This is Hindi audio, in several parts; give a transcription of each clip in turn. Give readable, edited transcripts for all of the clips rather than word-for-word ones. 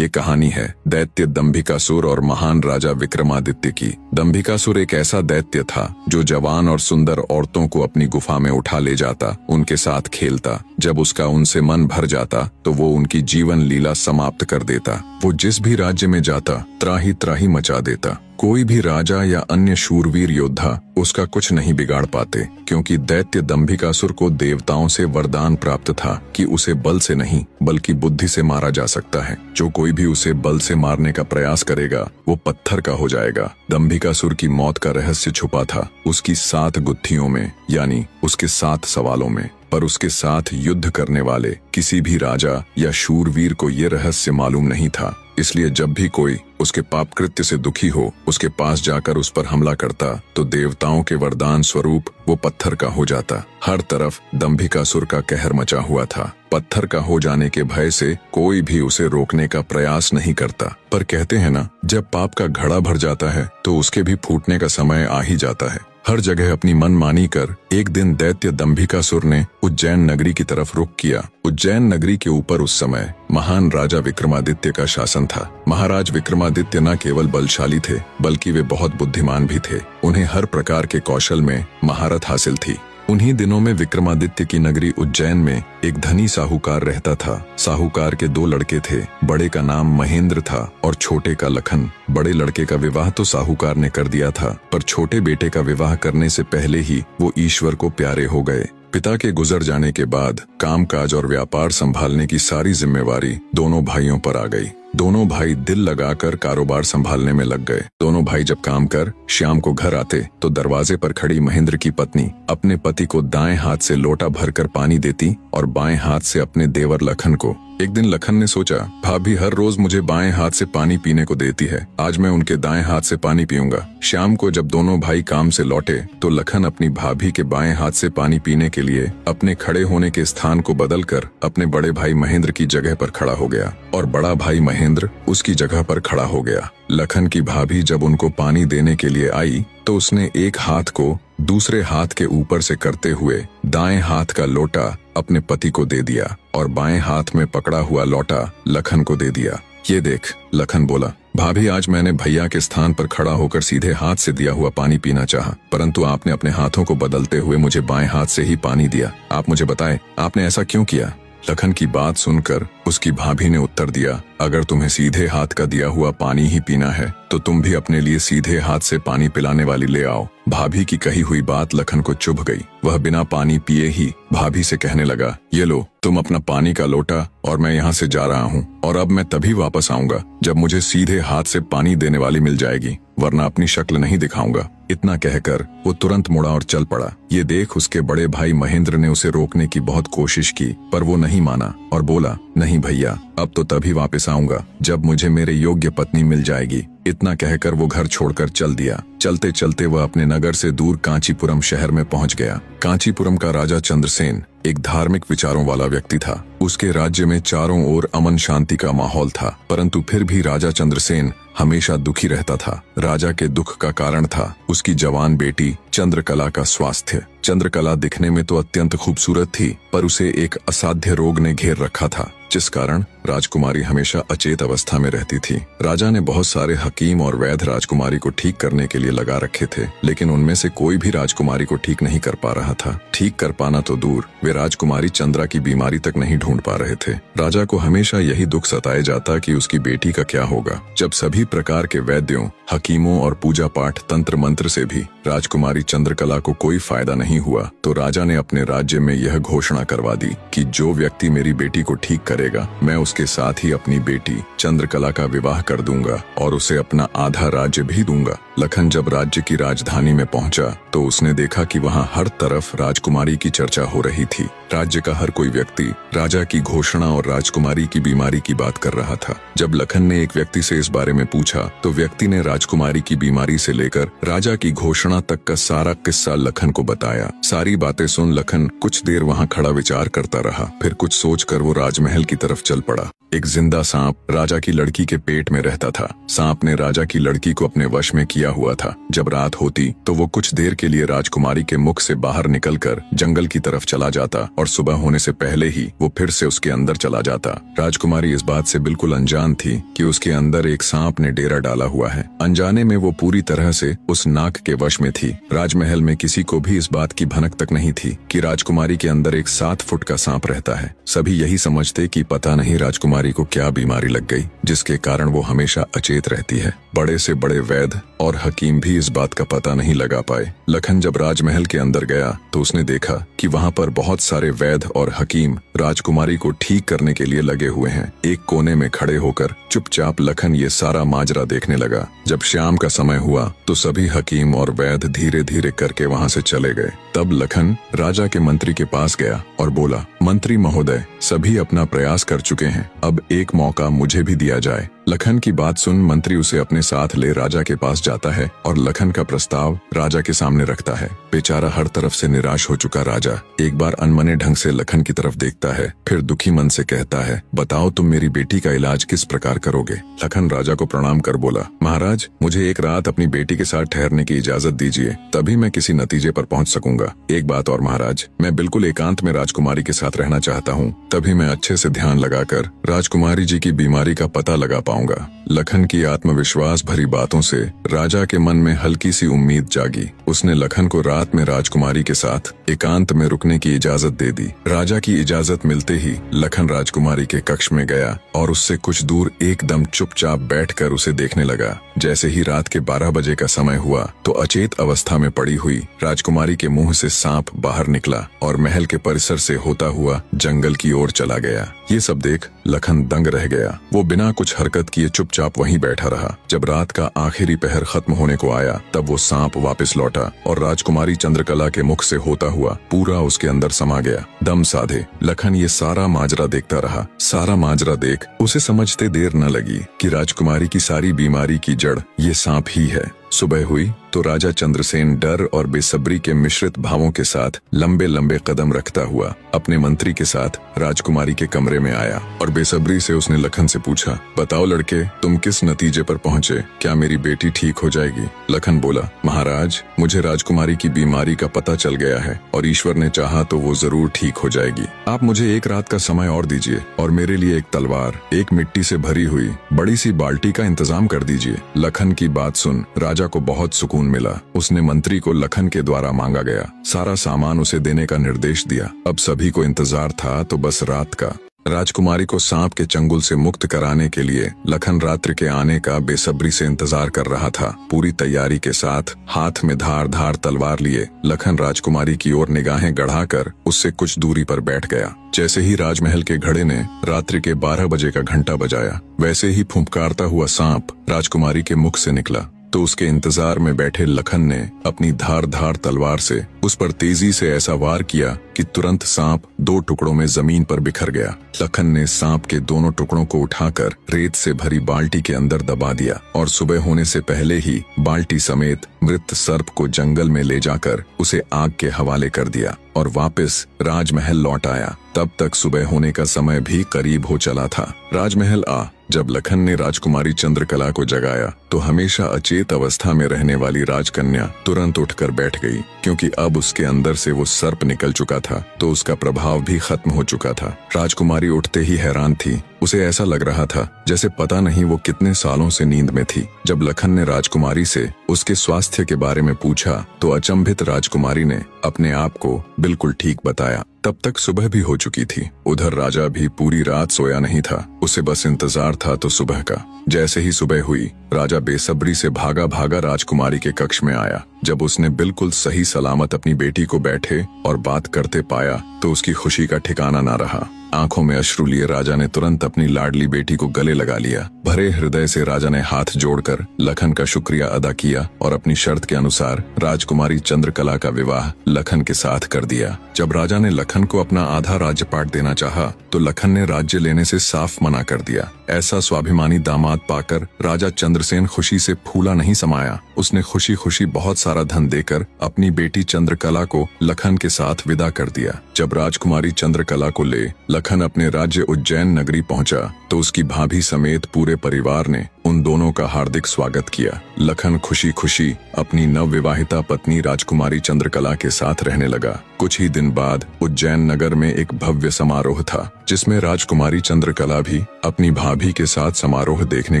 ये कहानी है दैत्य दंभिकासुर और महान राजा विक्रमादित्य की। दंभिकासुर एक ऐसा दैत्य था जो जवान और सुंदर औरतों को अपनी गुफा में उठा ले जाता, उनके साथ खेलता। जब उसका उनसे मन भर जाता तो वो उनकी जीवन लीला समाप्त कर देता। वो जिस भी राज्य में जाता त्राही त्राही मचा देता। कोई भी राजा या अन्य शूरवीर योद्धा उसका कुछ नहीं बिगाड़ पाते, क्योंकि दैत्य दंभिकासुर को देवताओं से वरदान प्राप्त था कि उसे बल से नहीं बल्कि बुद्धि से मारा जा सकता है। जो कोई भी उसे बल से मारने का प्रयास करेगा वो पत्थर का हो जाएगा। दंभिकासुर की मौत का रहस्य छुपा था उसकी 7 गुत्थियों में, यानी उसके 7 सवालों में। पर उसके साथ युद्ध करने वाले किसी भी राजा या शूरवीर को ये रहस्य मालूम नहीं था। इसलिए जब भी कोई उसके पाप कृत्य से दुखी हो उसके पास जाकर उस पर हमला करता तो देवताओं के वरदान स्वरूप वो पत्थर का हो जाता। हर तरफ दंभिकासुर का कहर मचा हुआ था। पत्थर का हो जाने के भय से कोई भी उसे रोकने का प्रयास नहीं करता। पर कहते हैं ना, जब पाप का घड़ा भर जाता है तो उसके भी फूटने का समय आ ही जाता है। हर जगह अपनी मनमानी कर एक दिन दैत्य दंभिकासुर ने उज्जैन नगरी की तरफ रुख किया। उज्जैन नगरी के ऊपर उस समय महान राजा विक्रमादित्य का शासन था। महाराज विक्रमादित्य न केवल बलशाली थे बल्कि वे बहुत बुद्धिमान भी थे। उन्हें हर प्रकार के कौशल में महारत हासिल थी। उन्हीं दिनों में विक्रमादित्य की नगरी उज्जैन में एक धनी साहूकार रहता था। साहूकार के 2 लड़के थे। बड़े का नाम महेंद्र था और छोटे का लखन। बड़े लड़के का विवाह तो साहूकार ने कर दिया था, पर छोटे बेटे का विवाह करने से पहले ही वो ईश्वर को प्यारे हो गए। पिता के गुजर जाने के बाद कामकाज और व्यापार संभालने की सारी जिम्मेवारी दोनों भाइयों पर आ गई। दोनों भाई दिल लगाकर कारोबार संभालने में लग गए। दोनों भाई जब काम कर शाम को घर आते तो दरवाजे पर खड़ी महेंद्र की पत्नी अपने पति को दाएं हाथ से लोटा भरकर पानी देती और बाएं हाथ से अपने देवर लखन को। एक दिन लखन ने सोचा, भाभी हर रोज मुझे बाएं हाथ से पानी पीने को देती है, आज मैं उनके दाएं हाथ से पानी पीऊंगा। शाम को जब दोनों भाई काम से लौटे तो लखन अपनी भाभी के बाएं हाथ से पानी पीने के लिए अपने खड़े होने के स्थान को बदलकर अपने बड़े भाई महेंद्र की जगह पर खड़ा हो गया और बड़ा भाई महेंद्र उसकी जगह पर खड़ा हो गया। लखन की भाभी जब उनको पानी देने के लिए आई तो उसने एक हाथ को दूसरे हाथ के ऊपर से करते हुए दाएं हाथ का लोटा अपने पति को दे दिया और बाएं हाथ में पकड़ा हुआ लोटा लखन को दे दिया। ये देख, लखन बोला, भाभी आज मैंने भैया के स्थान पर खड़ा होकर सीधे हाथ से दिया हुआ पानी पीना चाहा, परंतु आपने अपने हाथों को बदलते हुए मुझे बाएं हाथ से ही पानी दिया। आप मुझे बताएं, आपने ऐसा क्यों किया? लखन की बात सुनकर उसकी भाभी ने उत्तर दिया, अगर तुम्हें सीधे हाथ का दिया हुआ पानी ही पीना है तो तुम भी अपने लिए सीधे हाथ से पानी पिलाने वाली ले आओ। भाभी की कही हुई बात लखन को चुभ गई। वह बिना पानी पिए ही भाभी से कहने लगा, ये लो तुम अपना पानी का लोटा और मैं यहाँ से जा रहा हूँ और अब मैं तभी वापस आऊंगा जब मुझे सीधे हाथ से पानी देने वाली मिल जाएगी, वरना अपनी शक्ल नहीं दिखाऊंगा। इतना कहकर वो तुरंत मुड़ा और चल पड़ा। ये देख उसके बड़े भाई महेंद्र ने उसे रोकने की बहुत कोशिश की, पर वो नहीं माना और बोला, नहीं भैया, अब तो तभी वापस आऊंगा जब मुझे मेरे योग्य पत्नी मिल जाएगी। इतना कहकर वो घर छोड़कर चल दिया। चलते चलते वह अपने नगर से दूर कांचीपुरम शहर में पहुंच गया। कांचीपुरम का राजा चंद्रसेन एक धार्मिक विचारों वाला व्यक्ति था। उसके राज्य में चारों ओर अमन शांति का माहौल था, परंतु फिर भी राजा चंद्रसेन हमेशा दुखी रहता था। राजा के दुख का कारण था उसकी जवान बेटी चंद्रकला का स्वास्थ्य। चंद्रकला दिखने में तो अत्यंत खूबसूरत थी, पर उसे एक असाध्य रोग ने घेर रखा था, जिस कारण राजकुमारी हमेशा अचेत अवस्था में रहती थी। राजा ने बहुत सारे हकीम और वैद्य राजकुमारी को ठीक करने के लिए लगा रखे थे, लेकिन उनमें से कोई भी राजकुमारी को ठीक नहीं कर पा रहा था। ठीक कर पाना तो दूर, वे राजकुमारी चंद्रा की बीमारी तक नहीं ढूंढ पा रहे थे। राजा को हमेशा यही दुख सताए जाता कि उसकी बेटी का क्या होगा। जब सभी प्रकार के वैद्यों, हकीमों और पूजा पाठ तंत्र मंत्र से भी राजकुमारी चंद्रकला को कोई फायदा नहीं हुआ तो राजा ने अपने राज्य में यह घोषणा करवा दी कि जो व्यक्ति मेरी बेटी को ठीक करेगा, मैं उसके साथ ही अपनी बेटी चंद्रकला का विवाह कर दूंगा और उसे अपना आधा राज्य भी दूंगा। लखन जब राज्य की राजधानी में पहुंचा तो उसने देखा कि वहां हर तरफ राजकुमारी की चर्चा हो रही थी। राज्य का हर कोई व्यक्ति राजा की घोषणा और राजकुमारी की बीमारी की बात कर रहा था। जब लखन ने एक व्यक्ति से इस बारे में पूछा तो व्यक्ति ने राजकुमारी की बीमारी से लेकर राजा की घोषणा तक का सारा किस्सा लखन को बताया। सारी बातें सुन लखन कुछ देर वहां खड़ा विचार करता रहा, फिर कुछ सोचकर वो राजमहल की तरफ चल पड़ा। एक जिंदा सांप राजा की लड़की के पेट में रहता था। सांप ने राजा की लड़की को अपने वश में किया हुआ था। जब रात होती तो वो कुछ देर के लिए राजकुमारी के मुख से बाहर निकलकर जंगल की तरफ चला जाता और सुबह होने से पहले ही वो फिर से उसके अंदर चला जाता। राजकुमारी इस बात से बिल्कुल अनजान थी कि उसके अंदर एक सांप ने डेरा डाला हुआ है। अनजाने में वो पूरी तरह से उस नाग के वश में थी। राजमहल में किसी को भी इस बात की भनक तक नहीं थी कि राजकुमारी के अंदर एक 7 फुट का सांप रहता है। सभी यही समझते कि पता नहीं राजकुमारी को क्या बीमारी लग गई जिसके कारण वो हमेशा अचेत रहती है। बड़े से बड़े वैद्य और हकीम भी इस बात का पता नहीं लगा पाए। लखन जब राजमहल के अंदर गया तो उसने देखा कि वहाँ पर बहुत सारे वैद्य और हकीम राजकुमारी को ठीक करने के लिए लगे हुए हैं। एक कोने में खड़े होकर चुपचाप लखन ये सारा माजरा देखने लगा। जब शाम का समय हुआ तो सभी हकीम और वैद्य धीरे धीरे करके वहाँ से चले गए। तब लखन राजा के मंत्री के पास गया और बोला, मंत्री महोदय, सभी अपना प्रयास कर चुके हैं, अब एक मौका मुझे भी दिया जाए। लखन की बात सुन मंत्री उसे अपने साथ ले राजा के पास जाता है और लखन का प्रस्ताव राजा के सामने रखता है। बेचारा हर तरफ से निराश हो चुका राजा एक बार अनमने ढंग से लखन की तरफ देखता है, फिर दुखी मन से कहता है, बताओ तुम मेरी बेटी का इलाज किस प्रकार करोगे। लखन राजा को प्रणाम कर बोला, महाराज, मुझे एक रात अपनी बेटी के साथ ठहरने की इजाजत दीजिए, तभी मैं किसी नतीजे पर पहुंच सकूंगा। एक बात और महाराज, मैं बिल्कुल एकांत में राजकुमारी के साथ रहना चाहता हूँ, तभी मैं अच्छे से ध्यान लगाकर राजकुमारी जी की बीमारी का पता लगा पाऊंगा। लखन की आत्मविश्वास भरी बातों से राजा के मन में हल्की सी उम्मीद जागी। उसने लखन को रात में राजकुमारी के साथ एकांत में रुकने की इजाजत दे दी। राजा की इजाजत मिलते ही लखन राजकुमारी के कक्ष में गया और उससे कुछ दूर एकदम चुपचाप बैठकर उसे देखने लगा। जैसे ही रात के 12 बजे का समय हुआ तो अचेत अवस्था में पड़ी हुई राजकुमारी के मुंह से सांप बाहर निकला और महल के परिसर से होता हुआ जंगल की ओर चला गया। ये सब देख लखन दंग रह गया। वो बिना कुछ हरकत किए चुपचाप वहीं बैठा रहा। जब रात का आखिरी पहर खत्म होने को आया तब वो सांप वापस लौटा और राजकुमारी चंद्रकला के मुख से होता हुआ पूरा उसके अंदर समा गया। दम साधे लखन ये सारा माजरा देखता रहा। सारा माजरा देख उसे समझते देर न लगी कि राजकुमारी की सारी बीमारी की जड़ ये सांप ही है। सुबह हुई तो राजा चंद्रसेन डर और बेसब्री के मिश्रित भावों के साथ लंबे लंबे कदम रखता हुआ अपने मंत्री के साथ राजकुमारी के कमरे में आया और बेसब्री से उसने लखन से पूछा, बताओ लड़के, तुम किस नतीजे पर पहुंचे? क्या मेरी बेटी ठीक हो जाएगी? लखन बोला, महाराज, मुझे राजकुमारी की बीमारी का पता चल गया है और ईश्वर ने चाहा तो वो जरूर ठीक हो जाएगी। आप मुझे एक रात का समय और दीजिए और मेरे लिए एक तलवार, एक मिट्टी से भरी हुई बड़ी सी बाल्टी का इंतजाम कर दीजिए। लखन की बात सुन राजा को बहुत सुकून मिला। उसने मंत्री को लखन के द्वारा मांगा गया सारा सामान उसे देने का निर्देश दिया। अब सभी को इंतजार था तो बस रात का। राजकुमारी को सांप के चंगुल से मुक्त कराने के लिए लखन रात्रि के आने का बेसब्री से इंतजार कर रहा था। पूरी तैयारी के साथ हाथ में धार धार तलवार लिए लखन राजकुमारी की ओर निगाहें गढ़ाकर उससे कुछ दूरी पर बैठ गया। जैसे ही राजमहल के घड़े ने रात्रि के 12 बजे का घंटा बजाया, वैसे ही फुंफकारता हुआ सांप राजकुमारी के मुख से निकला तो उसके इंतजार में बैठे लखन ने अपनी धार धार तलवार से उस पर तेजी से ऐसा वार किया कि तुरंत सांप 2 टुकड़ों में जमीन पर बिखर गया। लखन ने सांप के दोनों टुकड़ों को उठाकर रेत से भरी बाल्टी के अंदर दबा दिया और सुबह होने से पहले ही बाल्टी समेत मृत सर्प को जंगल में ले जाकर उसे आग के हवाले कर दिया और वापस राजमहल लौट आया। तब तक सुबह होने का समय भी करीब हो चला था। राजमहल जब लखन ने राजकुमारी चंद्रकला को जगाया तो हमेशा अचेत अवस्था में रहने वाली राजकन्या तुरंत उठकर बैठ गई, क्योंकि अब उसके अंदर से वो सर्प निकल चुका था तो उसका प्रभाव भी खत्म हो चुका था। राजकुमारी उठते ही हैरान थी। उसे ऐसा लग रहा था जैसे पता नहीं वो कितने सालों से नींद में थी। जब लखन ने राजकुमारी से उसके स्वास्थ्य के बारे में पूछा तो अचंभित राजकुमारी ने अपने आप को बिल्कुल ठीक बताया। तब तक सुबह भी हो चुकी थी। उधर राजा भी पूरी रात सोया नहीं था। उसे बस इंतजार था तो सुबह का। जैसे ही सुबह हुई राजा बेसब्री से भागा भागा राजकुमारी के कक्ष में आया। जब उसने बिल्कुल सही सलामत अपनी बेटी को बैठे और बात करते पाया तो उसकी खुशी का ठिकाना ना रहा। आंखों में अश्रु लिए राजा ने तुरंत अपनी लाडली बेटी को गले लगा लिया। भरे हृदय से राजा ने हाथ जोड़कर लखन का शुक्रिया अदा किया और अपनी शर्त के अनुसार राजकुमारी चंद्रकला का विवाह लखन के साथ कर दिया। जब राजा ने लखन को अपना आधा राज्यपाट देना चाहा तो लखन ने राज्य लेने से साफ मना कर दिया। ऐसा स्वाभिमानी दामाद पाकर राजा चंद्रसेन खुशी से फूला नहीं समाया। उसने खुशी खुशी बहुत सारा धन देकर अपनी बेटी चंद्रकला को लखन के साथ विदा कर दिया। जब राजकुमारी चंद्रकला को ले लखन अपने राज्य उज्जैन नगरी पहुंचा तो उसकी भाभी समेत पूरे परिवार ने उन दोनों का हार्दिक स्वागत किया। लखन खुशी खुशी अपनी नवविवाहिता पत्नी राजकुमारी चंद्रकला के साथ रहने लगा। कुछ ही दिन बाद उज्जैन नगर में एक भव्य समारोह था जिसमें राजकुमारी चंद्रकला भी अपनी भाभी के साथ समारोह देखने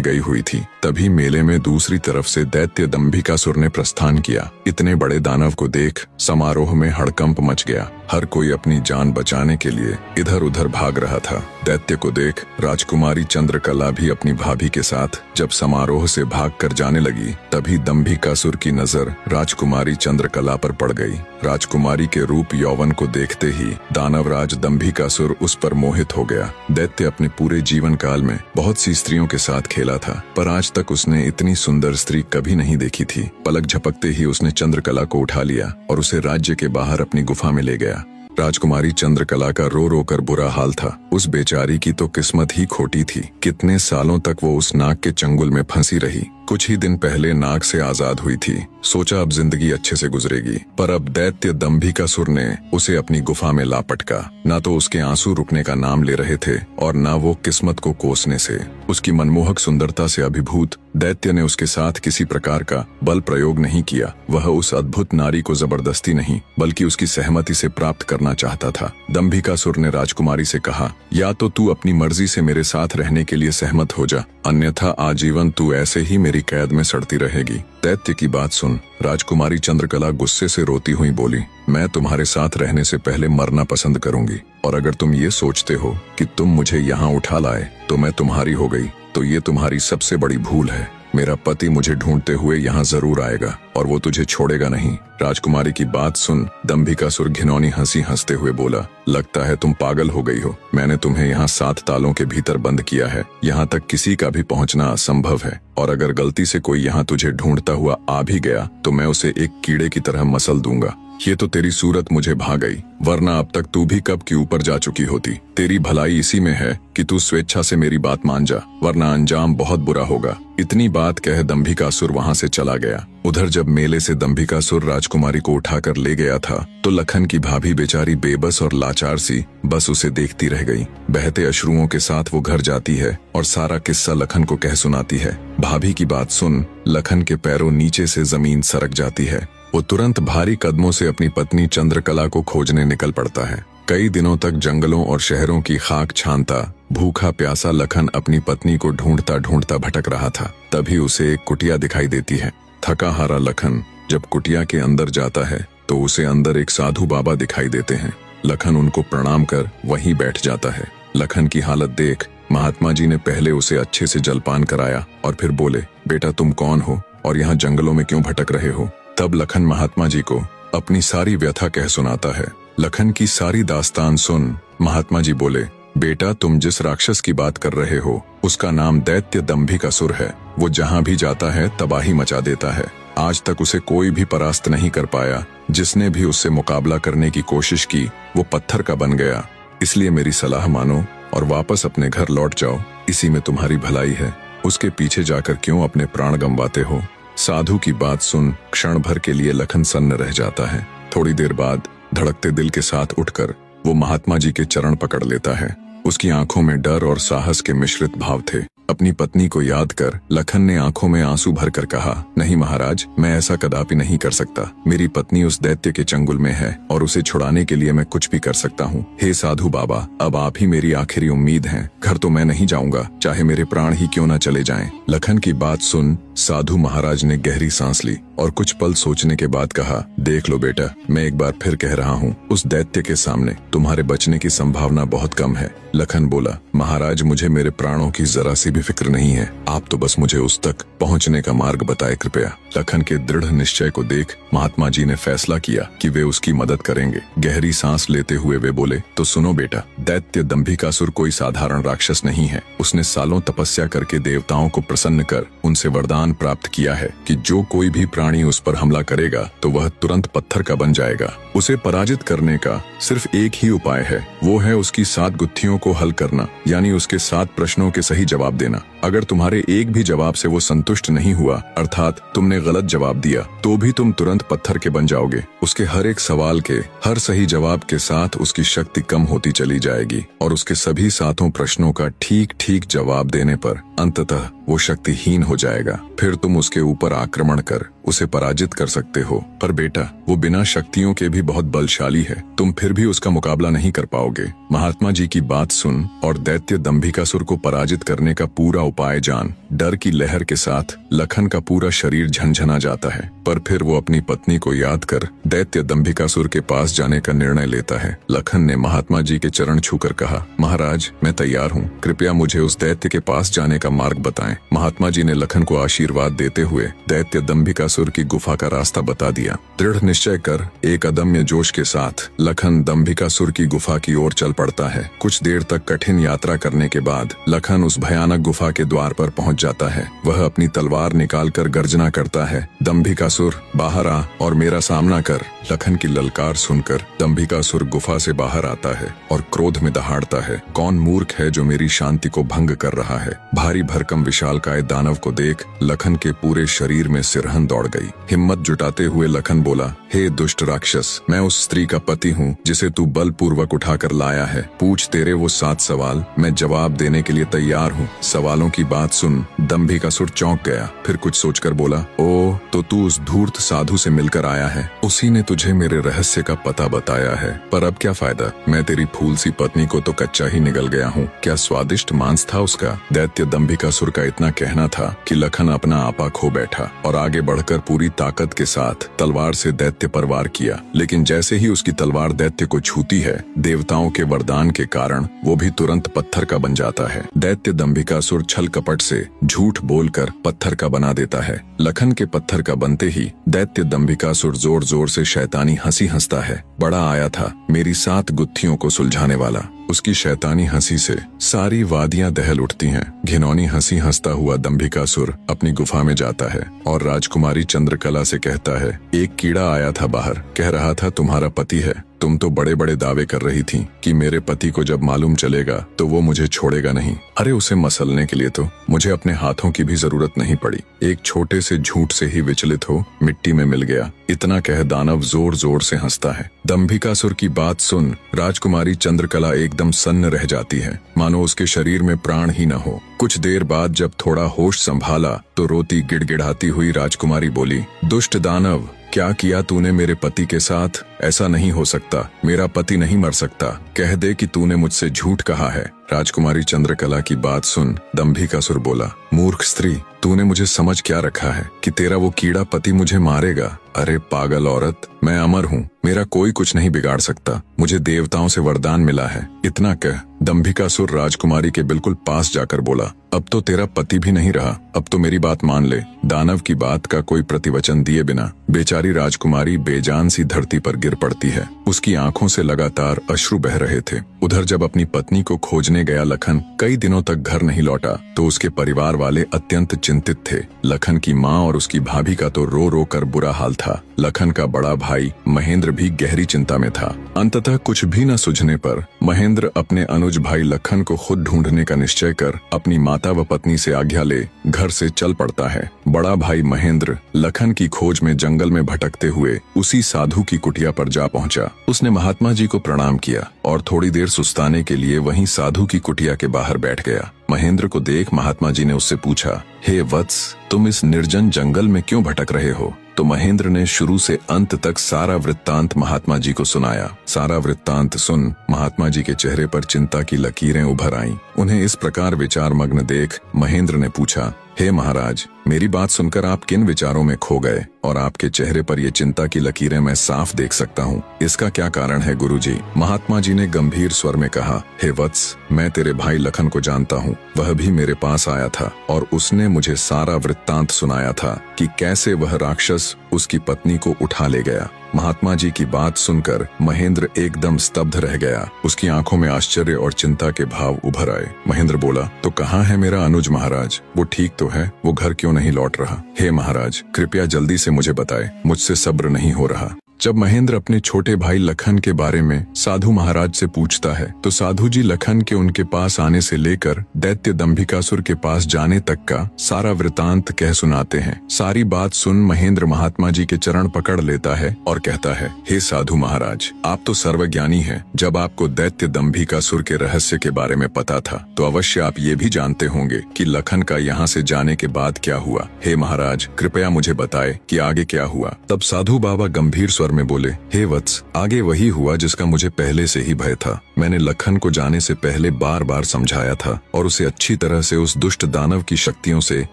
गई हुई थी। तभी मेले में दूसरी तरफ से दैत्य दंभिकासुर ने प्रस्थान किया। इतने बड़े दानव को देख समारोह में हड़कंप मच गया। हर कोई अपनी जान बचाने के लिए इधर उधर भाग रहा था। दैत्य को देख राजकुमारी चंद्रकला भी अपनी भाभी के साथ जब समारोह से भागकर जाने लगी, तभी दंभिकासुर की नजर राजकुमारी चंद्रकला पर पड़ गई। राजकुमारी के रूप यौवन को देखते ही दानवराज दंभिकासुर उस पर मोहित हो गया। दैत्य अपने पूरे जीवन काल में बहुत सी स्त्रियों के साथ खेला था, पर आज तक उसने इतनी सुंदर स्त्री कभी नहीं देखी थी। पलक झपकते ही उसने चंद्रकला को उठा लिया और उसे राज्य के बाहर अपनी गुफा में ले गया। राजकुमारी चंद्रकला का रो रो कर बुरा हाल था। उस बेचारी की तो किस्मत ही खोटी थी। कितने सालों तक वो उस नाग के चंगुल में फंसी रही। कुछ ही दिन पहले नाग से आजाद हुई थी। सोचा अब जिंदगी अच्छे से गुजरेगी, पर अब दैत्य दंभिकासुर ने उसे अपनी गुफा में ला पटका। ना तो उसके आंसू रुकने का नाम ले रहे थे और ना वो किस्मत को कोसने से। उसकी मनमोहक सुंदरता से अभिभूत दैत्य ने उसके साथ किसी प्रकार का बल प्रयोग नहीं किया। वह उस अद्भुत नारी को जबरदस्ती नहीं बल्कि उसकी सहमति से प्राप्त करना चाहता था। दंभिकासुर ने राजकुमारी से कहा, या तो तू अपनी मर्जी से मेरे साथ रहने के लिए सहमत हो जा, अन्यथा आजीवन तू ऐसे ही मेरी कैद में सड़ती रहेगी। दैत्य की बात सुन राजकुमारी चंद्रकला गुस्से से रोती हुई बोली, मैं तुम्हारे साथ रहने से पहले मरना पसंद करूंगी, और अगर तुम ये सोचते हो कि तुम मुझे यहाँ उठा लाए तो मैं तुम्हारी हो गई, तो ये तुम्हारी सबसे बड़ी भूल है। मेरा पति मुझे ढूंढते हुए यहाँ जरूर आएगा और वो तुझे छोड़ेगा नहीं। राजकुमारी की बात सुन दंभिकासुर घिनौनी हंसी हंसते हुए बोला, लगता है तुम पागल हो गई हो। मैंने तुम्हें यहाँ 7 तालों के भीतर बंद किया है। यहाँ तक किसी का भी पहुँचना असंभव है, और अगर गलती से कोई यहाँ तुझे ढूंढता हुआ आ भी गया तो मैं उसे एक कीड़े की तरह मसल दूंगा। ये तो तेरी सूरत मुझे भा गई, वरना अब तक तू भी कब की ऊपर जा चुकी होती। तेरी भलाई इसी में है कि तू स्वेच्छा से मेरी बात मान जा, वरना अंजाम बहुत बुरा होगा। इतनी बात कह दंभिकासुर वहाँ से चला गया। उधर जब मेले से दंभिकासुर राजकुमारी को उठाकर ले गया था तो लखन की भाभी बेचारी बेबस और लाचार सी बस उसे देखती रह गई। बहते अश्रुओं के साथ वो घर जाती है और सारा किस्सा लखन को कह सुनाती है। भाभी की बात सुन लखन के पैरों नीचे से जमीन सरक जाती है। वो तुरंत भारी कदमों से अपनी पत्नी चंद्रकला को खोजने निकल पड़ता है। कई दिनों तक जंगलों और शहरों की खाक छानता भूखा प्यासा लखन अपनी पत्नी को ढूंढता ढूंढता भटक रहा था। तभी उसे एक कुटिया दिखाई देती है। थका हारा लखन जब कुटिया के अंदर जाता है तो उसे अंदर एक साधु बाबा दिखाई देते हैं। लखन उनको प्रणाम कर वहीं बैठ जाता है। लखन की हालत देख महात्मा जी ने पहले उसे अच्छे से जलपान कराया और फिर बोले, बेटा तुम कौन हो और यहाँ जंगलों में क्यों भटक रहे हो। तब लखन महात्मा जी को अपनी सारी व्यथा कह सुनाता है। लखन की सारी दास्तान सुन महात्मा जी बोले, बेटा तुम जिस राक्षस की बात कर रहे हो उसका नाम दैत्य दंभिकासुर है। वो जहाँ भी जाता है तबाही मचा देता है। आज तक उसे कोई भी परास्त नहीं कर पाया। जिसने भी उससे मुकाबला करने की कोशिश की वो पत्थर का बन गया। इसलिए मेरी सलाह मानो और वापस अपने घर लौट जाओ, इसी में तुम्हारी भलाई है। उसके पीछे जाकर क्यों अपने प्राण गंवाते हो। साधु की बात सुन क्षण भर के लिए लखन सन्न रह जाता है। थोड़ी देर बाद धड़कते दिल के साथ उठकर वो महात्मा जी के चरण पकड़ लेता है। उसकी आंखों में डर और साहस के मिश्रित भाव थे। अपनी पत्नी को याद कर लखन ने आंखों में आंसू भरकर कहा, नहीं महाराज, मैं ऐसा कदापि नहीं कर सकता। मेरी पत्नी उस दैत्य के चंगुल में है और उसे छुड़ाने के लिए मैं कुछ भी कर सकता हूँ। हे साधु बाबा, अब आप ही मेरी आखिरी उम्मीद हैं। घर तो मैं नहीं जाऊंगा, चाहे मेरे प्राण ही क्यों न चले जाएं। लखन की बात सुन साधु महाराज ने गहरी सांस ली और कुछ पल सोचने के बाद कहा, देख लो बेटा, मैं एक बार फिर कह रहा हूँ, उस दैत्य के सामने तुम्हारे बचने की संभावना बहुत कम है। लखन बोला, महाराज मुझे मेरे प्राणों की जरा सी भी फिक्र नहीं है। आप तो बस मुझे उस तक पहुँचने का मार्ग बताए कृपया। लखन के दृढ़ निश्चय को देख महात्मा जी ने फैसला किया कि वे उसकी मदद करेंगे। गहरी सांस लेते हुए वे बोले, तो सुनो बेटा, दैत्य दंभिकासुर कोई साधारण राक्षस नहीं है। उसने सालों तपस्या करके देवताओं को प्रसन्न कर उनसे वरदान वरदान प्राप्त किया है कि जो कोई भी प्राणी उस पर हमला करेगा तो वह तुरंत पत्थर का बन जाएगा। उसे पराजित करने का सिर्फ एक ही उपाय है, वो है उसकी 7 गुत्थियों को हल करना, यानी उसके 7 प्रश्नों के सही जवाब देना। अगर तुम्हारे एक भी जवाब से वो संतुष्ट नहीं हुआ, अर्थात तुमने गलत जवाब दिया, तो भी तुम तुरंत पत्थर के बन जाओगे। उसके हर एक सवाल के हर सही जवाब के साथ उसकी शक्ति कम होती चली जाएगी और उसके सभी 7 प्रश्नों का ठीक ठीक जवाब देने पर अंततः वो शक्तिहीन हो जाएगा। फिर तुम उसके ऊपर आक्रमण कर उसे पराजित कर सकते हो। पर बेटा, वो बिना शक्तियों के भी बहुत बलशाली है, तुम फिर भी उसका मुकाबला नहीं कर पाओगे। महात्मा जी की बात सुन और दैत्य दंभिकासुर को पराजित करने का पूरा उपाय जान। डर की लहर के साथ लखन का पूरा शरीर झंझना जाता है, पर फिर वो अपनी पत्नी को याद कर दैत्य दंभिकासुर के पास जाने का निर्णय लेता है। लखन ने महात्मा जी के चरण छूकर कहा, महाराज, मैं तैयार हूँ, कृपया मुझे उस दैत्य के पास जाने का मार्ग बताएं। महात्मा जी ने लखन को आशीर्वाद देते हुए दैत्य दंभिकासुर की गुफा का रास्ता बता दिया। दृढ़ निश्चय कर एक अदम्य जोश के साथ लखन दंभिकासुर की गुफा की ओर चल पड़ता है। कुछ देर तक कठिन यात्रा करने के बाद लखन उस भयानक गुफा के द्वार पर पहुंच जाता है। वह अपनी तलवार निकालकर गर्जना करता है, दंभिकासुर बाहर आ और मेरा सामना कर। लखन की ललकार सुनकर दंभिकासुर गुफा से बाहर आता है और क्रोध में दहाड़ता है, कौन मूर्ख है जो मेरी शांति को भंग कर रहा है। भारी भरकम विशालकाय दानव को देख लखन के पूरे शरीर में सिरहन दौड़ गई। हिम्मत जुटाते हुए लखन बोला, हे दुष्ट राक्षस, मैं उस स्त्री का पति हूँ जिसे तू बलपूर्वक उठाकर लाया है। पूछ तेरे वो 7 सवाल, मैं जवाब देने के लिए तैयार हूँ। सवालों की बात सुन दंभिकासुर चौंक गया, फिर कुछ सोचकर बोला, ओ तो तू उस धूर्त साधु से मिलकर आया है, उसी ने तुझे मेरे रहस्य का पता बताया है। पर अब क्या फायदा, मैं तेरी फूल सी पत्नी को तो कच्चा ही निगल गया हूँ। क्या स्वादिष्ट मांस था उसका। दैत्य दंभिकासुर का इतना कहना था कि लखन अपना आपा खो बैठा और आगे बढ़कर पूरी ताकत के साथ तलवार से दैत्य पर वार किया। लेकिन जैसे ही उसकी तलवार दैत्य को छूती है, देवताओं के वरदान के कारण वो भी तुरंत पत्थर का बन जाता है। दैत्य दंभिकासुर छल कपट से झूठ बोलकर पत्थर का बना देता है। लखन के पत्थर का बनते ही दैत्य दंभिकासुर जोर जोर से शैतानी हंसी हंसता है। बड़ा आया था मेरी 7 गुत्थियों को सुलझाने वाला। उसकी शैतानी हंसी से सारी वादियां दहल उठती हैं। घिनौनी हंसी हंसता हुआ दंभिकासुर अपनी गुफा में जाता है और राजकुमारी चंद्रकला से कहता है, एक कीड़ा आया था बाहर, कह रहा था तुम्हारा पति है। तुम तो बड़े बड़े दावे कर रही थी कि मेरे पति को जब मालूम चलेगा तो वो मुझे छोड़ेगा नहीं। अरे उसे मसलने के लिए तो मुझे अपने हाथों की भी जरूरत नहीं पड़ी। एक छोटे से झूठ से ही विचलित हो मिट्टी में मिल गया। इतना कह दानव जोर जोर से हंसता है। दंभिकासुर की बात सुन राजकुमारी चंद्रकला एकदम सन्न रह जाती है, मानो उसके शरीर में प्राण ही न हो। कुछ देर बाद जब थोड़ा होश संभाला तो रोती गिड़गिड़ाती हुई राजकुमारी बोली, दुष्ट दानव, क्या किया तूने मेरे पति के साथ। ऐसा नहीं हो सकता, मेरा पति नहीं मर सकता। कह दे कि तूने मुझसे झूठ कहा है। राजकुमारी चंद्रकला की बात सुन दंभिकासुर बोला, मूर्ख स्त्री, तूने मुझे समझ क्या रखा है कि तेरा वो कीड़ा पति मुझे मारेगा। अरे पागल औरत, मैं अमर हूँ, मेरा कोई कुछ नहीं बिगाड़ सकता। मुझे देवताओं से वरदान मिला है। इतना कह दंभिकासुर राजकुमारी के बिल्कुल पास जाकर बोला, अब तो तेरा पति भी नहीं रहा, अब तो मेरी बात मान ले। दानव की बात का कोई प्रतिवचन दिए बिना बेचारी राजकुमारी बेजान सी धरती पर गिर पड़ती है। उसकी आंखों से लगातार अश्रु बह रहे थे। उधर जब अपनी पत्नी को खोजने गया लखन कई दिनों तक घर नहीं लौटा तो उसके परिवार वाले अत्यंत चिंतित थे। लखन की माँ और उसकी भाभी का तो रो रो कर बुरा हाल था। लखन का बड़ा भाई महेंद्र भी गहरी चिंता में था। अंततः कुछ भी न सूझने पर महेंद्र अपने अनुज भाई लखन को खुद ढूंढने का निश्चय कर अपनी माता व पत्नी से आज्ञा ले घर से चल पड़ता है। बड़ा भाई महेंद्र लखन की खोज में जंगल में भटकते हुए उसी साधु की कुटिया पर जा पहुंचा। उसने महात्मा जी को प्रणाम किया और थोड़ी देर सुस्ताने के लिए वहीं साधु की कुटिया के बाहर बैठ गया। महेंद्र को देख महात्मा जी ने उससे पूछा, हे वत्स, तुम इस निर्जन जंगल में क्यों भटक रहे हो। तो महेंद्र ने शुरू से अंत तक सारा वृत्तांत महात्मा जी को सुनाया। सारा वृत्तांत सुन महात्मा जी के चेहरे पर चिंता की लकीरें उभर आईं। उन्हें इस प्रकार विचार मग्न देख महेंद्र ने पूछा, हे महाराज, मेरी बात सुनकर आप किन विचारों में खो गए और आपके चेहरे पर ये चिंता की लकीरें मैं साफ देख सकता हूँ। इसका क्या कारण है गुरुजी। महात्मा जी ने गंभीर स्वर में कहा, हे वत्स, मैं तेरे भाई लखन को जानता हूँ। वह भी मेरे पास आया था और उसने मुझे सारा वृत्तांत सुनाया था कि कैसे वह राक्षस उसकी पत्नी को उठा ले गया। महात्मा जी की बात सुनकर महेंद्र एकदम स्तब्ध रह गया। उसकी आंखों में आश्चर्य और चिंता के भाव उभर आए। महेंद्र बोला, तो कहाँ है मेरा अनुज महाराज, वो ठीक तो है, वो घर क्यों नहीं लौट रहा। हे महाराज, कृपया जल्दी से मुझे बताएं, मुझसे सब्र नहीं हो रहा। जब महेंद्र अपने छोटे भाई लखन के बारे में साधु महाराज से पूछता है तो साधु जी लखन के उनके पास आने से लेकर दैत्य दंभिकासुर के पास जाने तक का सारा वृतांत कह सुनाते हैं। सारी बात सुन महेंद्र महात्मा जी के चरण पकड़ लेता है और कहता है, हे साधु महाराज, आप तो सर्वज्ञानी हैं। जब आपको दैत्य दंभिकासुर के रहस्य के बारे में पता था तो अवश्य आप ये भी जानते होंगे कि लखन का यहाँ से जाने के बाद क्या हुआ। हे महाराज, कृपया मुझे बताए कि आगे क्या हुआ। तब साधु बाबा गंभीर स्वर में बोले, हे वत्स, आगे वही हुआ जिसका मुझे पहले से ही भय था। मैंने लखन को जाने से पहले बार बार समझाया था और उसे अच्छी तरह से उस दुष्ट दानव की शक्तियों से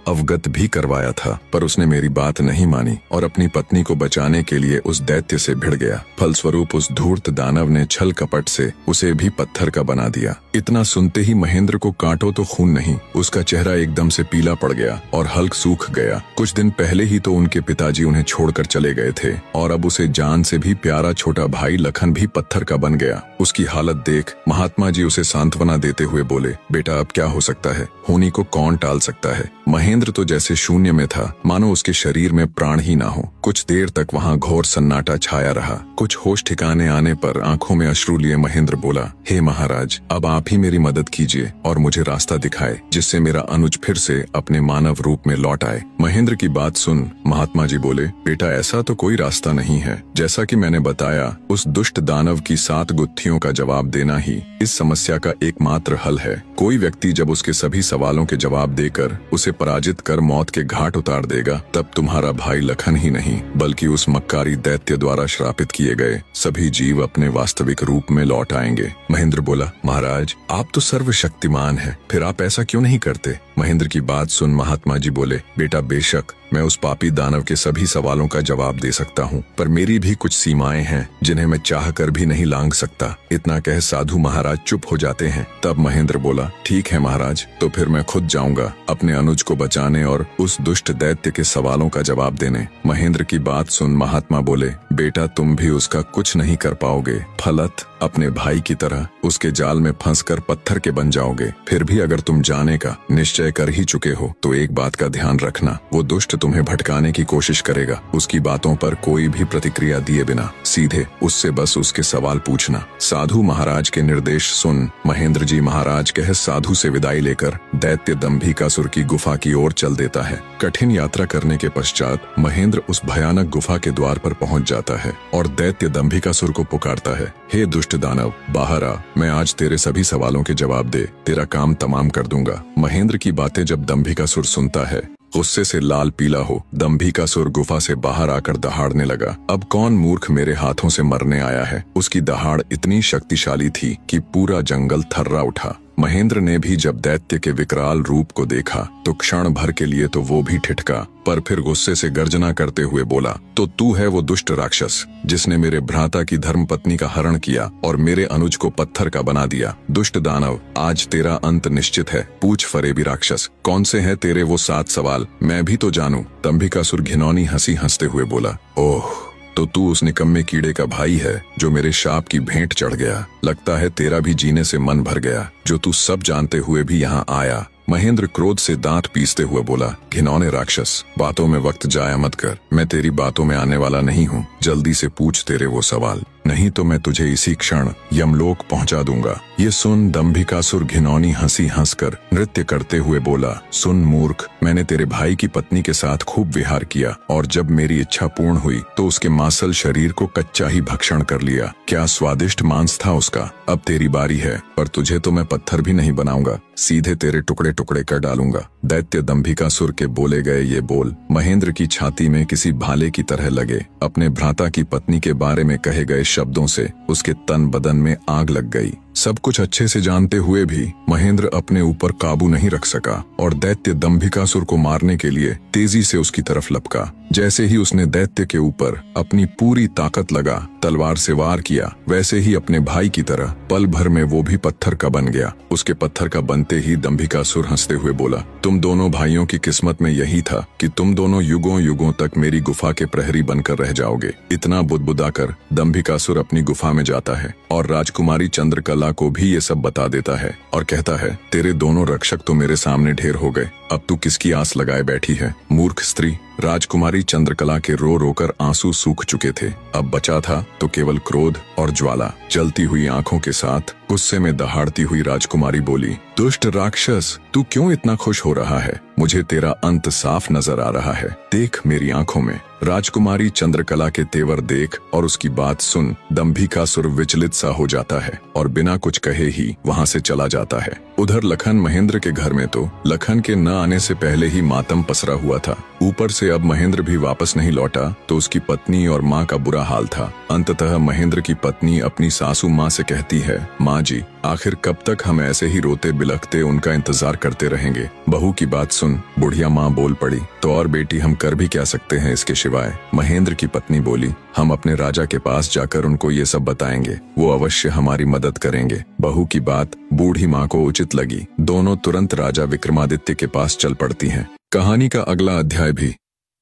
अवगत भी करवाया था, पर उसने मेरी बात नहीं मानी और अपनी पत्नी को बचाने के लिए उस दैत्य से भिड़ गया। फलस्वरूप उस धूर्त दानव ने छल कपट से उसे भी पत्थर का बना दिया। इतना सुनते ही महेंद्र को कांटो तो खून नहीं, उसका चेहरा एकदम से पीला पड़ गया और हल्क सूख गया। कुछ दिन पहले ही तो उनके पिताजी उन्हें छोड़कर चले गए थे और अब उसे जान से भी प्यारा छोटा भाई लखन भी पत्थर का बन गया। उसकी हालत देख महात्मा जी उसे सांत्वना देते हुए बोले, बेटा अब क्या हो सकता है, होनी को कौन टाल सकता है। महेंद्र तो जैसे शून्य में था, मानो उसके शरीर में प्राण ही ना हो। कुछ देर तक वहाँ घोर सन्नाटा छाया रहा। कुछ होश ठिकाने आने पर आंखों में अश्रु लिए महेंद्र बोला, हे महाराज, अब आप ही मेरी मदद कीजिए और मुझे रास्ता दिखाए जिससे मेरा अनुज फिर से अपने मानव रूप में लौट आए। महेंद्र की बात सुन महात्मा जी बोले, बेटा ऐसा तो कोई रास्ता नहीं है। जैसा कि मैंने बताया, उस दुष्ट दानव की 7 गुत्थियों का जवाब देना ही इस समस्या का एकमात्र हल है। कोई व्यक्ति जब उसके सभी सवालों के जवाब देकर उसे पराजित कर मौत के घाट उतार देगा, तब तुम्हारा भाई लखन ही नहीं बल्कि उस मक्कारी दैत्य द्वारा श्रापित किए गए सभी जीव अपने वास्तविक रूप में लौट आएंगे। महेंद्र बोला, महाराज, आप तो सर्वशक्तिमान हैं, फिर आप ऐसा क्यों नहीं करते। महेंद्र की बात सुन महात्मा जी बोले, बेटा बेशक मैं उस पापी दानव के सभी सवालों का जवाब दे सकता हूँ, पर मेरी भी कुछ सीमाएं हैं जिन्हें मैं चाह कर भी नहीं लांघ सकता। इतना कह साधु महाराज चुप हो जाते हैं। तब महेंद्र बोला, ठीक है महाराज, तो फिर मैं खुद जाऊंगा अपने अनुज को बचाने और उस दुष्ट दैत्य के सवालों का जवाब देने। महेंद्र की बात सुन महात्मा बोले, बेटा तुम भी उसका कुछ नहीं कर पाओगे। फलत अपने भाई की तरह उसके जाल में फंसकर पत्थर के बन जाओगे। फिर भी अगर तुम जाने का निश्चय कर ही चुके हो तो एक बात का ध्यान रखना, वो दुष्ट तुम्हें भटकाने की कोशिश करेगा। उसकी बातों पर कोई भी प्रतिक्रिया दिए बिना सीधे उससे बस उसके सवाल पूछना। साधु महाराज के निर्देश सुन महेंद्र जी महाराज कह साधु से विदाई लेकर दैत्य दंभिकासुर की गुफा की ओर चल देता है। कठिन यात्रा करने के पश्चात महेंद्र उस भयानक गुफा के द्वार पर पहुंच जाता है और दैत्य दंभिकासुर को पुकारता है, हे दुष्ट दानव, बाहर आ, मैं आज तेरे सभी सवालों के जवाब दे तेरा काम तमाम कर दूंगा। महेंद्र की बातें जब दंभिकासुर सुनता है, गुस्से से लाल पीला हो दंभिकासुर गुफा से बाहर आकर दहाड़ने लगा। अब कौन मूर्ख मेरे हाथों से मरने आया है। उसकी दहाड़ इतनी शक्तिशाली थी कि पूरा जंगल थर्रा उठा। महेंद्र ने भी जब दैत्य के विकराल रूप को देखा तो क्षण भर के लिए तो वो भी ठिठका, पर फिर गुस्से से गर्जना करते हुए बोला, तो तू है वो दुष्ट राक्षस जिसने मेरे भ्राता की धर्मपत्नी का हरण किया और मेरे अनुज को पत्थर का बना दिया। दुष्ट दानव, आज तेरा अंत निश्चित है। पूछ फरेबी राक्षस, कौन से हैं तेरे वो 7 सवाल, मैं भी तो जानूं। दंभिकासुर घिनौनी हंसी हंसते हुए बोला, ओह, तो तू उस निकम्मे कीड़े का भाई है जो मेरे शाप की भेंट चढ़ गया। लगता है तेरा भी जीने से मन भर गया, जो तू सब जानते हुए भी यहाँ आया। महेंद्र क्रोध से दांत पीसते हुए बोला, घिनौने राक्षस, बातों में वक्त जाया मत कर। मैं तेरी बातों में आने वाला नहीं हूँ। जल्दी से पूछ तेरे वो सवाल, नहीं तो मैं तुझे इसी क्षण यमलोक पहुंचा दूंगा। ये सुन दंभिकासुर घिनौनी हंसी हंसकर नृत्य करते हुए बोला, सुन मूर्ख, मैंने तेरे भाई की पत्नी के साथ खूब विहार किया और जब मेरी इच्छा पूर्ण हुई तो उसके मांसल शरीर को कच्चा ही भक्षण कर लिया। क्या स्वादिष्ट मांस था उसका। अब तेरी बारी है, पर तुझे तो मैं पत्थर भी नहीं बनाऊंगा, सीधे तेरे टुकड़े टुकड़े कर डालूंगा। दैत्य दंभिकासुर के बोले गए ये बोल महेंद्र की छाती में किसी भाले की तरह लगे। अपने भ्राता की पत्नी के बारे में कहे गए शब्दों से उसके तन बदन में आग लग गई। सब कुछ अच्छे से जानते हुए भी महेंद्र अपने ऊपर काबू नहीं रख सका और दैत्य दंभिकासुर को मारने के लिए तेजी से उसकी तरफ लपका। जैसे ही उसने दैत्य के ऊपर अपनी पूरी ताकत लगा तलवार से वार किया, वैसे ही अपने भाई की तरह पल भर में वो भी पत्थर का बन गया। उसके पत्थर का बनते ही दंभिकासुर हंसते हुए बोला, तुम दोनों भाइयों की किस्मत में यही था कि तुम दोनों युगों युगों तक मेरी गुफा के प्रहरी बनकर रह जाओगे। इतना बुदबुदाकर दंभिकासुर अपनी गुफा में जाता है और राजकुमारी चंद्रकला को भी ये सब बता देता है और कहता है, तेरे दोनों रक्षक तो मेरे सामने ढेर हो गए, अब तू किसकी आस लगाए बैठी है, मूर्ख स्त्री। राजकुमारी चंद्रकला के रो रोकर आंसू सूख चुके थे। अब बचा था तो केवल क्रोध और ज्वाला। जलती हुई आंखों के साथ गुस्से में दहाड़ती हुई राजकुमारी बोली, दुष्ट राक्षस, तू क्यों इतना खुश हो रहा है? मुझे तेरा अंत साफ नजर आ रहा है, देख मेरी आंखों में। राजकुमारी चंद्रकला के तेवर देख और उसकी बात सुन दंभिकासुर विचलित सा हो जाता है और बिना कुछ कहे ही वहां से चला जाता है। उधर लखन महेंद्र के घर में तो लखन के न आने से पहले ही मातम पसरा हुआ था। ऊपर से अब महेंद्र भी वापस नहीं लौटा तो उसकी पत्नी और माँ का बुरा हाल था। अंततः महेंद्र की पत्नी अपनी सासू माँ से कहती है, माँ जी, आखिर कब तक हम ऐसे ही रोते बिलखते उनका इंतजार करते रहेंगे? बहू की बात सुन, बुढ़िया माँ बोल पड़ी। तो और बेटी, हम कर भी क्या सकते हैं इसके सिवाय? महेंद्र की पत्नी बोली, हम अपने राजा के पास जाकर उनको ये सब बताएंगे, वो अवश्य हमारी मदद करेंगे। बहू की बात बूढ़ी माँ को उचित लगी। दोनों तुरंत राजा विक्रमादित्य के पास चल पड़ती हैं। कहानी का अगला अध्याय भी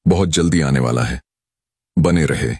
बहुत जल्दी आने वाला है, बने रहे।